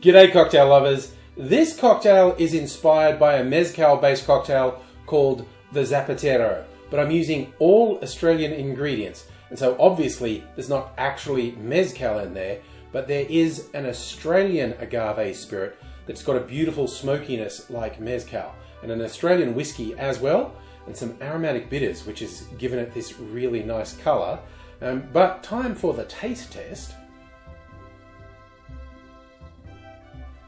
G'day cocktail lovers. This cocktail is inspired by a mezcal based cocktail called the Zapatero, but I'm using all Australian ingredients. And so obviously there's not actually mezcal in there, but there is an Australian agave spirit that's got a beautiful smokiness like mezcal, and an Australian whiskey as well, and some aromatic bitters, which has given it this really nice colour. But time for the taste test.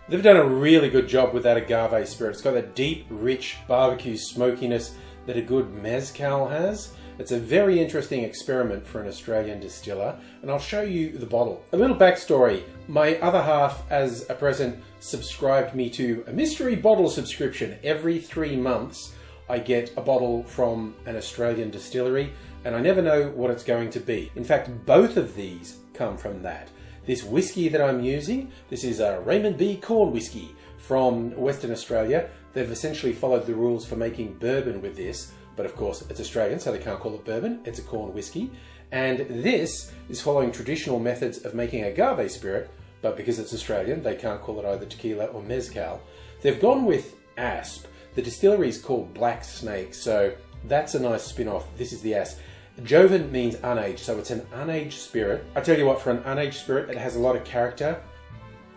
They've done a really good job with that agave spirit. It's got a deep, rich barbecue smokiness that a good mezcal has. It's a very interesting experiment for an Australian distiller, and I'll show you the bottle. A little backstory. My other half, as a present, subscribed me to a mystery bottle subscription. Every 3 months I get a bottle from an Australian distillery, and I never know what it's going to be. In fact, both of these come from that. This whiskey that I'm using, this is a Raymond B. Corn whiskey from Western Australia. They've essentially followed the rules for making bourbon with this, but of course it's Australian, so they can't call it bourbon. It's a corn whiskey. And this is following traditional methods of making agave spirit, but because it's Australian, they can't call it either tequila or mezcal. They've gone with asp. The distillery is called Black Snake, so that's a nice spin-off. This is the asp. Joven means unaged, so it's an unaged spirit. I tell you what, for an unaged spirit, it has a lot of character.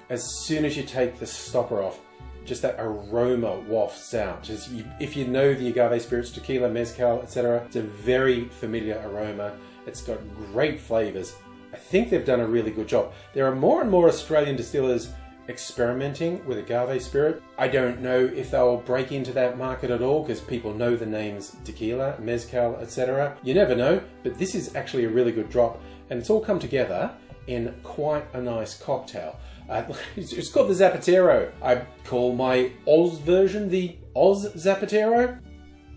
As soon as you take the stopper off, just that aroma wafts out. If you know the agave spirits, tequila, mezcal, etc., it's a very familiar aroma. It's got great flavors. I think they've done a really good job. There are more and more Australian distillers experimenting with agave spirit. I don't know if they'll break into that market at all because people know the names tequila, mezcal, etc. You never know, but this is actually a really good drop, and it's all come together in quite a nice cocktail. It's called the Zapatero. I call my Oz version the OZapatero.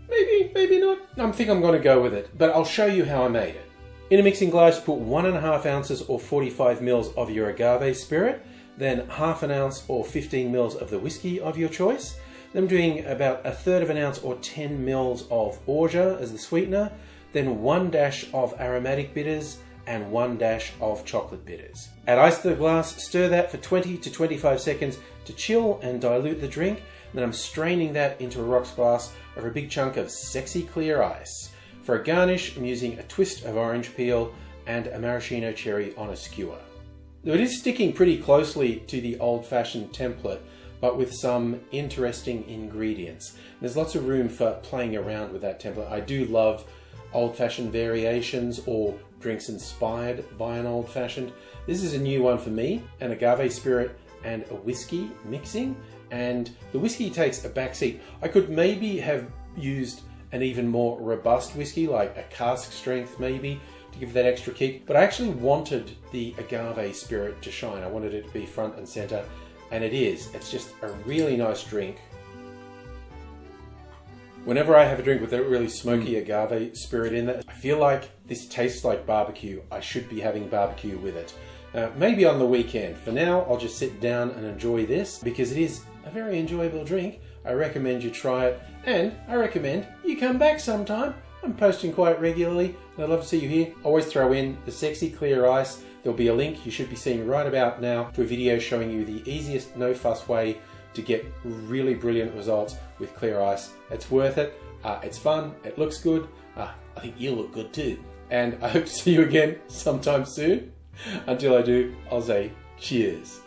Maybe not. I think I'm going to go with it, but I'll show you how I made it. In a mixing glass, put 1.5 ounces or 45 mils of your agave spirit, then half an ounce or 15 mils of the whiskey of your choice. Then I'm doing about 1/3 of an ounce or 10 mils of orgeat as the sweetener, then 1 dash of aromatic bitters and 1 dash of chocolate bitters. Add ice to the glass, stir that for 20 to 25 seconds to chill and dilute the drink. Then I'm straining that into a rocks glass over a big chunk of sexy clear ice. For a garnish, I'm using a twist of orange peel and a maraschino cherry on a skewer. It is sticking pretty closely to the old-fashioned template, but with some interesting ingredients. There's lots of room for playing around with that template. I do love old-fashioned variations or drinks inspired by an old-fashioned. This is a new one for me, an agave spirit and a whiskey mixing, and the whiskey takes a backseat. I could maybe have used an even more robust whiskey, like a cask strength maybe, to give that extra kick, but I actually wanted the agave spirit to shine. I wanted it to be front and center, and it is. It's just a really nice drink. Whenever I have a drink with a really smoky agave spirit in it, I feel like this tastes like barbecue. I should be having barbecue with it. Maybe on the weekend. For now, I'll just sit down and enjoy this because it is a very enjoyable drink. I recommend you try it, and I recommend you come back sometime. I'm posting quite regularly, and I'd love to see you here. Always throw in the sexy clear ice. There'll be a link you should be seeing right about now to a video showing you the easiest, no fuss way to get really brilliant results with clear ice. It's worth it. It's fun. It looks good. I think you look good too. And I hope to see you again sometime soon. Until I do, I'll say cheers.